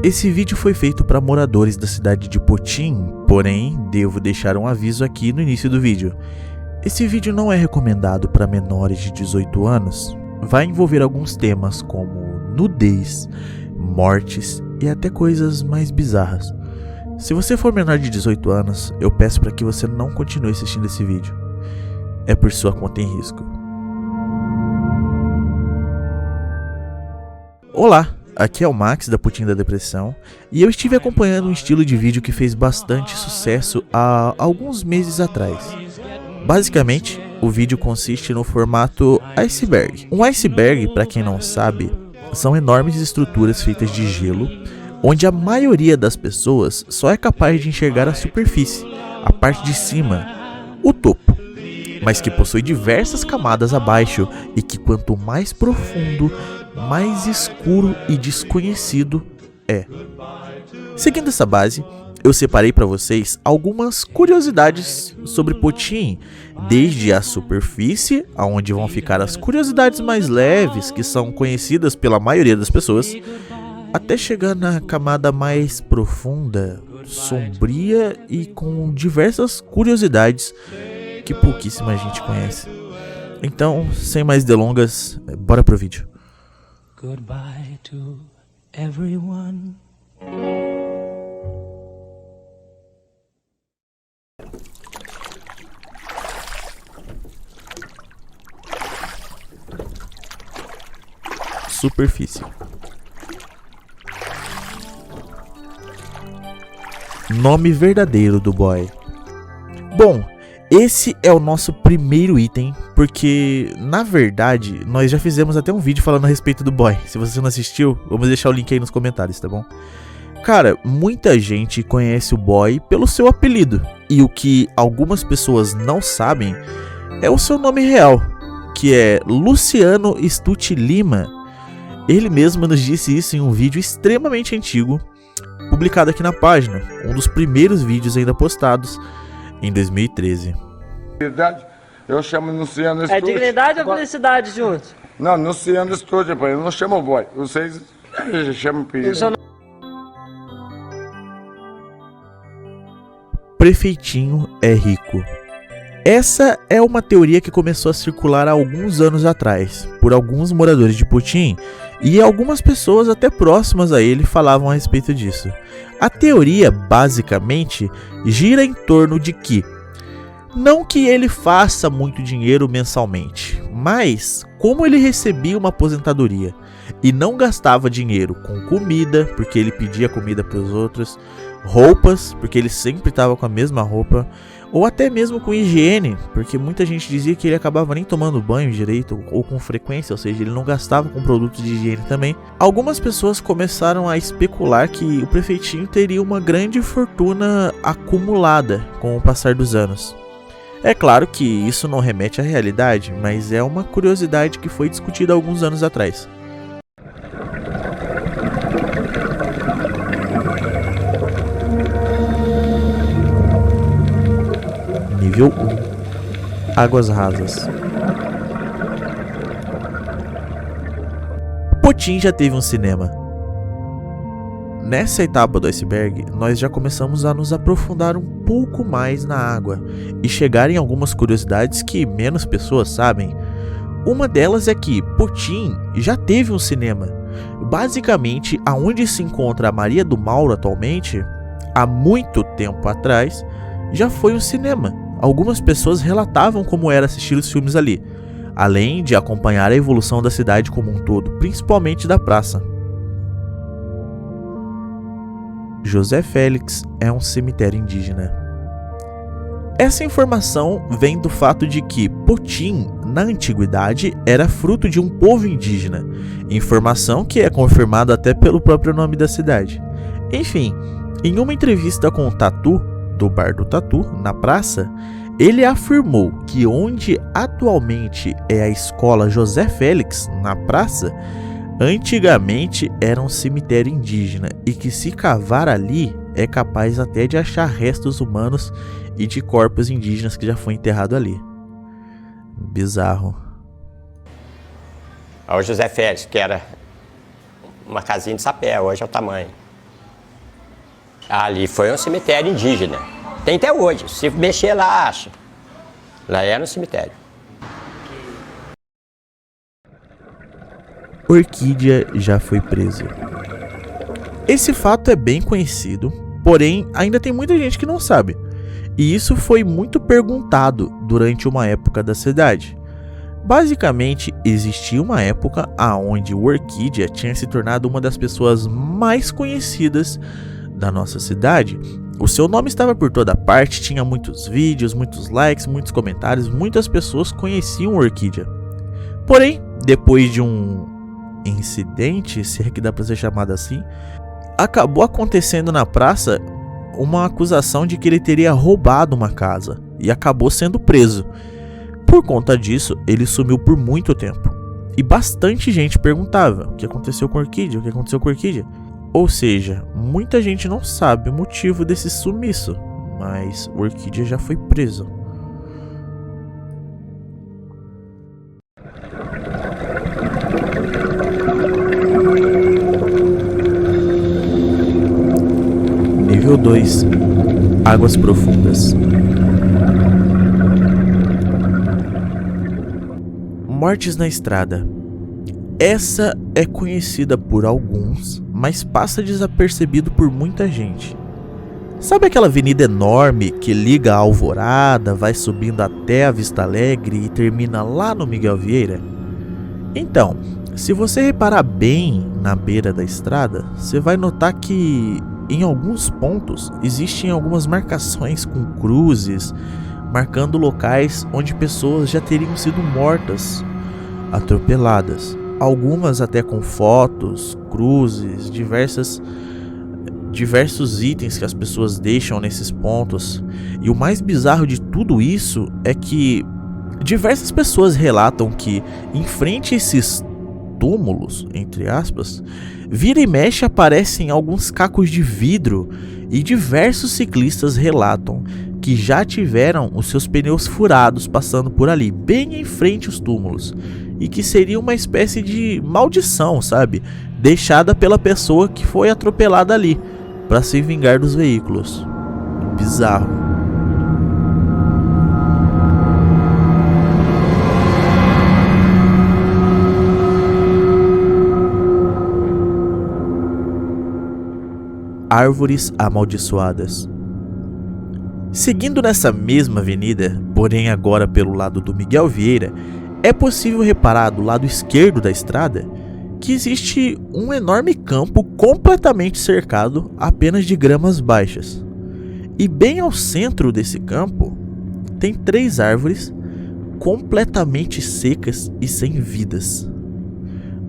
Esse vídeo foi feito para moradores da cidade de Potim, porém, devo deixar um aviso aqui no início do vídeo. Esse vídeo não é recomendado para menores de 18 anos. Vai envolver alguns temas como nudez, mortes e até coisas mais bizarras. Se você for menor de 18 anos, eu peço para que você não continue assistindo esse vídeo. É por sua conta em risco. Olá, aqui é o Max da Putinha da Depressão e eu estive acompanhando um estilo de vídeo que fez bastante sucesso há alguns meses atrás. Basicamente, o vídeo consiste no formato iceberg. Um iceberg, para quem não sabe, são enormes estruturas feitas de gelo, onde a maioria das pessoas só é capaz de enxergar a superfície, a parte de cima, o topo, mas que possui diversas camadas abaixo e que quanto mais profundo, mais escuro e desconhecido é. Seguindo essa base, eu separei para vocês algumas curiosidades sobre Potim, desde a superfície, onde vão ficar as curiosidades mais leves, que são conhecidas pela maioria das pessoas, até chegar na camada mais profunda, sombria e com diversas curiosidades que pouquíssima gente conhece. Então, sem mais delongas, bora pro vídeo. Goodbye to everyone. Superfície. Nome verdadeiro do boy. Bom, esse é o nosso primeiro item, porque, na verdade, nós já fizemos até um vídeo falando a respeito do boy. Se você não assistiu, vamos deixar o link aí nos comentários, tá bom? Cara, muita gente conhece o boy pelo seu apelido, e o que algumas pessoas não sabem é o seu nome real, que é Luciano Stucci Lima. Ele mesmo nos disse isso em um vídeo extremamente antigo, publicado aqui na página, um dos primeiros vídeos ainda postados em 2013. Eu chamo Luciano Stucci. É dignidade ou felicidade juntos? Não, Luciano Stucci, eu não chamo o boy. Vocês chamam Pedro. Prefeitinho é rico. Essa é uma teoria que começou a circular há alguns anos atrás, por alguns moradores de Potim, e algumas pessoas até próximas a ele falavam a respeito disso. A teoria, basicamente, gira em torno de que, não que ele faça muito dinheiro mensalmente, mas como ele recebia uma aposentadoria e não gastava dinheiro com comida, porque ele pedia comida para os outros, roupas, porque ele sempre estava com a mesma roupa, ou até mesmo com higiene, porque muita gente dizia que ele acabava nem tomando banho direito ou com frequência, ou seja, ele não gastava com produtos de higiene também. Algumas pessoas começaram a especular que o prefeitinho teria uma grande fortuna acumulada com o passar dos anos. É claro que isso não remete à realidade, mas é uma curiosidade que foi discutida há alguns anos atrás. Nível 1. Águas rasas. Potim já teve um cinema. Nessa etapa do iceberg, nós já começamos a nos aprofundar um pouco mais na água e chegar em algumas curiosidades que menos pessoas sabem. Uma delas é que Potim já teve um cinema. Basicamente, aonde se encontra a Maria do Mauro atualmente, há muito tempo atrás, já foi um cinema. Algumas pessoas relatavam como era assistir os filmes ali, além de acompanhar a evolução da cidade como um todo, principalmente da praça. José Félix é um cemitério indígena. Essa informação vem do fato de que Potim, na antiguidade, era fruto de um povo indígena, informação que é confirmada até pelo próprio nome da cidade. Enfim, em uma entrevista com o Tatu, do Bar do Tatu, na praça, ele afirmou que onde atualmente é a escola José Félix, na praça, antigamente era um cemitério indígena e que se cavar ali é capaz até de achar restos humanos e de corpos indígenas que já foi enterrado ali. Bizarro. O José Félix, que era uma casinha de sapé, hoje é o tamanho. Ali foi um cemitério indígena. Tem até hoje. Se mexer lá, acha. Lá era um cemitério. Orquídea já foi presa. Esse fato é bem conhecido, porém ainda tem muita gente que não sabe. E isso foi muito perguntado durante uma época da cidade. Basicamente, existia uma época onde o Orquídea tinha se tornado uma das pessoas mais conhecidas da nossa cidade. O seu nome estava por toda parte, tinha muitos vídeos, muitos likes, muitos comentários, muitas pessoas conheciam o Orquídea. Porém, depois de um incidente, se é que dá para ser chamado assim, acabou acontecendo na praça uma acusação de que ele teria roubado uma casa e acabou sendo preso. Por conta disso, ele sumiu por muito tempo. E bastante gente perguntava: o que aconteceu com a Orquídea? O que aconteceu com a Orquídea? Ou seja, muita gente não sabe o motivo desse sumiço, mas o Orquídea já foi preso. Nível 2. Águas profundas. Mortes na estrada. Essa é conhecida por alguns, mas passa desapercebido por muita gente. Sabe aquela avenida enorme que liga a Alvorada, vai subindo até a Vista Alegre e termina lá no Miguel Vieira? Então, se você reparar bem na beira da estrada, você vai notar que em alguns pontos existem algumas marcações com cruzes, marcando locais onde pessoas já teriam sido mortas, atropeladas. Algumas até com fotos, cruzes, diversos itens que as pessoas deixam nesses pontos. E o mais bizarro de tudo isso é que diversas pessoas relatam que em frente a esses túmulos, entre aspas, vira e mexe aparecem alguns cacos de vidro, e diversos ciclistas relatam que já tiveram os seus pneus furados passando por ali, bem em frente aos túmulos, e que seria uma espécie de maldição, sabe? Deixada pela pessoa que foi atropelada ali, para se vingar dos veículos. Bizarro. Árvores amaldiçoadas. Seguindo nessa mesma avenida, porém agora pelo lado do Miguel Vieira, é possível reparar do lado esquerdo da estrada que existe um enorme campo completamente cercado apenas de gramas baixas. E bem ao centro desse campo tem 3 árvores completamente secas e sem vidas.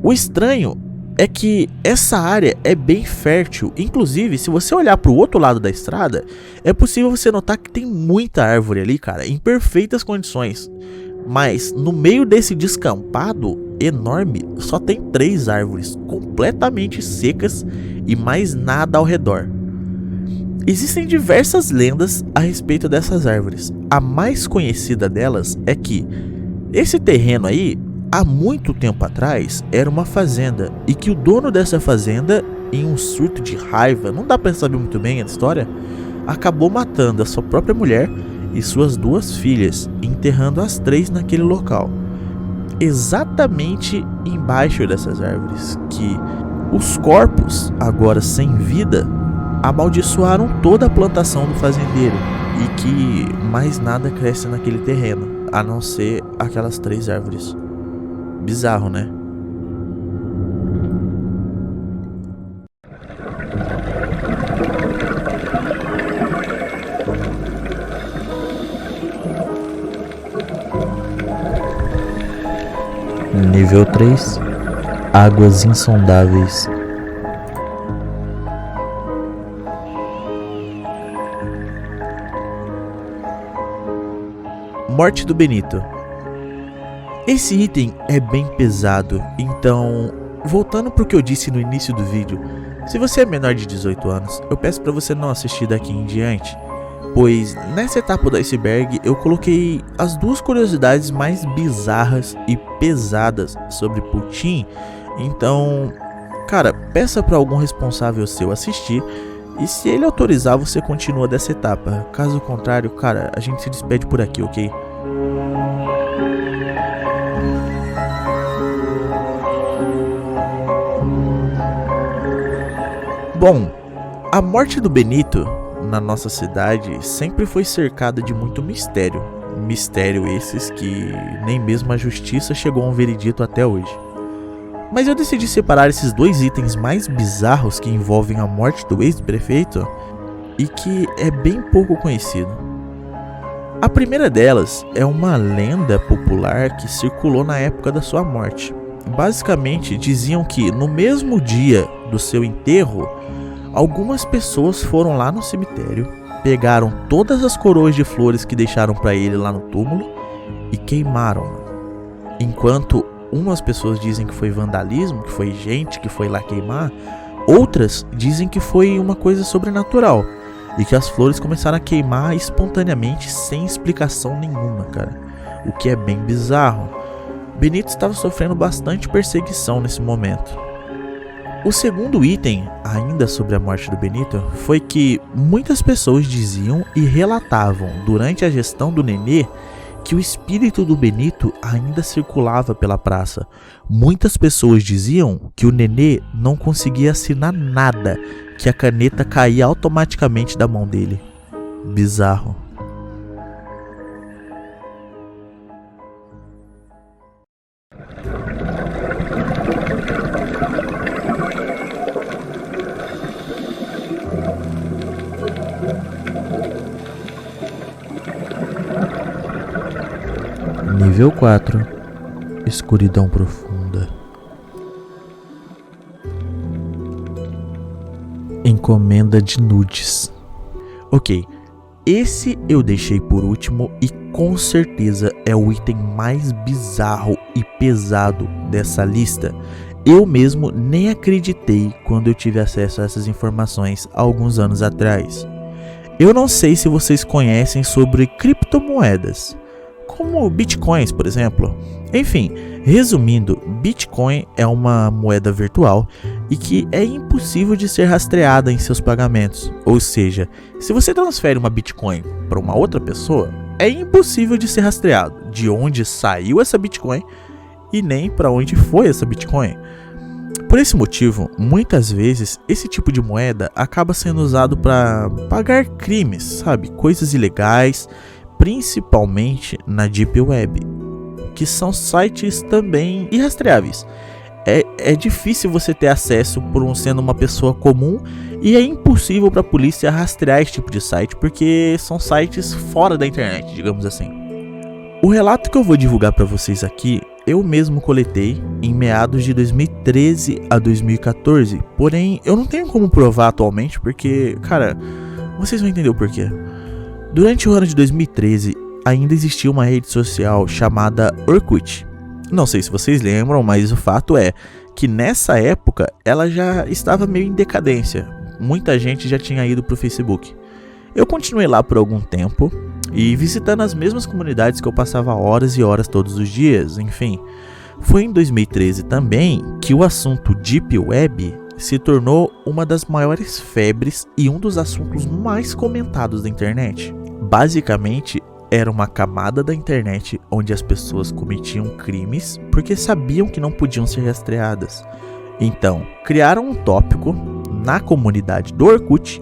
O estranho é que essa área é bem fértil. Inclusive, se você olhar para o outro lado da estrada, é possível você notar que tem muita árvore ali, cara, em perfeitas condições. Mas no meio desse descampado enorme, só tem 3 árvores completamente secas e mais nada ao redor. Existem diversas lendas a respeito dessas árvores. A mais conhecida delas é que esse terreno aí, há muito tempo atrás, era uma fazenda, e que o dono dessa fazenda, em um surto de raiva, não dá pra saber muito bem a história, acabou matando a sua própria mulher e suas 2 filhas, enterrando as 3 naquele local, exatamente embaixo dessas árvores, que os corpos, agora sem vida, amaldiçoaram toda a plantação do fazendeiro, e que mais nada cresce naquele terreno, a não ser aquelas 3 árvores. Bizarro, né? Nível 3. Águas insondáveis. Morte do Benito. Esse item é bem pesado, então, voltando para o que eu disse no início do vídeo, se você é menor de 18 anos, eu peço para você não assistir daqui em diante, pois nessa etapa do iceberg eu coloquei as 2 curiosidades mais bizarras e pesadas sobre Putin. Então, cara, peça para algum responsável seu assistir, E se ele autorizar, você continua dessa etapa. Caso contrário, cara, a gente se despede por aqui, ok? Bom, a morte do Benito na nossa cidade sempre foi cercada de muito mistério. Mistério esses que nem mesmo a justiça chegou a um veredito até hoje. Mas eu decidi separar esses dois itens mais bizarros que envolvem a morte do ex-prefeito e que é bem pouco conhecido. A primeira delas é uma lenda popular que circulou na época da sua morte. Basicamente diziam que no mesmo dia do seu enterro, algumas pessoas foram lá no cemitério, pegaram todas as coroas de flores que deixaram para ele lá no túmulo e queimaram. Enquanto umas pessoas dizem que foi vandalismo, que foi gente que foi lá queimar, outras dizem que foi uma coisa sobrenatural e que as flores começaram a queimar espontaneamente sem explicação nenhuma, cara. O que é bem bizarro. Benito estava sofrendo bastante perseguição nesse momento. O segundo item, ainda sobre a morte do Benito, foi que muitas pessoas diziam e relatavam durante a gestão do Nenê que o espírito do Benito ainda circulava pela praça. Muitas pessoas diziam que o Nenê não conseguia assinar nada, que a caneta caía automaticamente da mão dele. Bizarro. Nível 4. Escuridão profunda. Encomenda de nudes. Ok, esse eu deixei por último e com certeza é o item mais bizarro e pesado dessa lista. Eu mesmo nem acreditei quando eu tive acesso a essas informações há alguns anos atrás. Eu não sei se vocês conhecem sobre criptomoedas, como bitcoins, por exemplo. Enfim, resumindo, Bitcoin é uma moeda virtual e que é impossível de ser rastreada em seus pagamentos. Ou seja, se você transfere uma Bitcoin para uma outra pessoa, é impossível de ser rastreado de onde saiu essa Bitcoin e nem para onde foi essa Bitcoin. Por esse motivo, muitas vezes esse tipo de moeda acaba sendo usado para pagar crimes, sabe? Coisas ilegais, principalmente na Deep Web, que são sites também irrastreáveis. É difícil você ter acesso por sendo uma pessoa comum e é impossível para a polícia rastrear esse tipo de site porque são sites fora da internet, digamos assim. O relato que eu vou divulgar para vocês aqui, eu mesmo coletei em meados de 2013 a 2014, porém eu não tenho como provar atualmente porque, cara, vocês vão entender o porquê. Durante o ano de 2013, ainda existia uma rede social chamada Orkut. Não sei se vocês lembram, mas o fato é que nessa época ela já estava meio em decadência. Muita gente já tinha ido para o Facebook. Eu continuei lá por algum tempo e visitando as mesmas comunidades que eu passava horas e horas todos os dias, enfim. Foi em 2013 também que o assunto Deep Web se tornou uma das maiores febres e um dos assuntos mais comentados da internet. Basicamente, era uma camada da internet onde as pessoas cometiam crimes porque sabiam que não podiam ser rastreadas. Então, criaram um tópico na comunidade do Orkut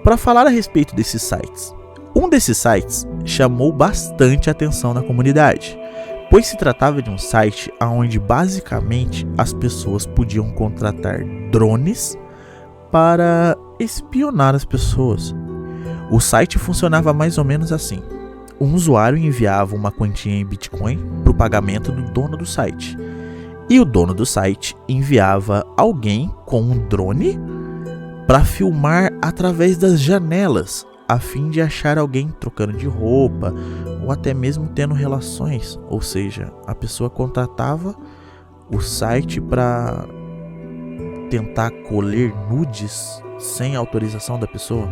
para falar a respeito desses sites. Um desses sites chamou bastante atenção na comunidade, pois se tratava de um site onde basicamente as pessoas podiam contratar drones para espionar as pessoas. O site funcionava mais ou menos assim. Um usuário enviava uma quantia em Bitcoin para o pagamento do dono do site. E o dono do site enviava alguém com um drone para filmar através das janelas, a fim de achar alguém trocando de roupa ou até mesmo tendo relações. Ou seja, a pessoa contratava o site para tentar colher nudes sem autorização da pessoa.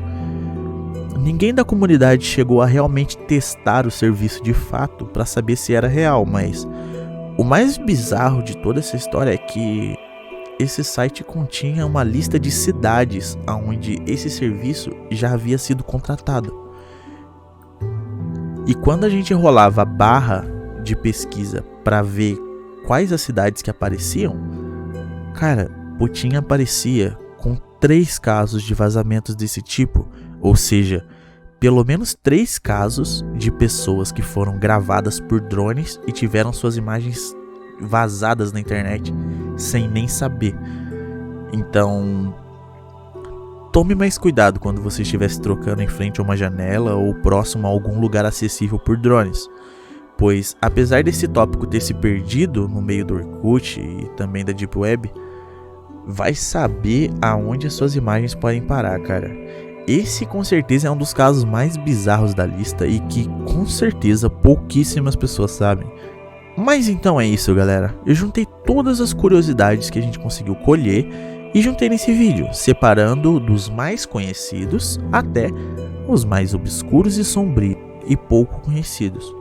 Ninguém da comunidade chegou a realmente testar o serviço de fato para saber se era real, mas o mais bizarro de toda essa história é que esse site continha uma lista de cidades onde esse serviço já havia sido contratado. E quando a gente rolava a barra de pesquisa para ver quais as cidades que apareciam, cara, Putin aparecia com 3 casos de vazamentos desse tipo, ou seja, pelo menos 3 casos de pessoas que foram gravadas por drones e tiveram suas imagens vazadas na internet sem nem saber. Então, tome mais cuidado quando você estiver se trocando em frente a uma janela ou próximo a algum lugar acessível por drones, pois apesar desse tópico ter se perdido no meio do Orkut e também da Deep Web, vai saber aonde as suas imagens podem parar, cara. Esse com certeza é um dos casos mais bizarros da lista e que com certeza pouquíssimas pessoas sabem. Mas então é isso, galera. Eu juntei todas as curiosidades que a gente conseguiu colher e juntei nesse vídeo, separando dos mais conhecidos até os mais obscuros e sombrios e pouco conhecidos.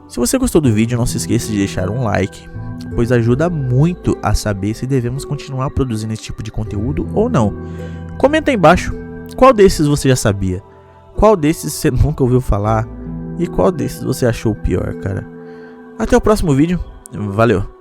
Se você gostou do vídeo, não se esqueça de deixar um like, pois ajuda muito a saber se devemos continuar produzindo esse tipo de conteúdo ou não. Comenta aí embaixo qual desses você já sabia, qual desses você nunca ouviu falar e qual desses você achou o pior, cara. Até o próximo vídeo, valeu!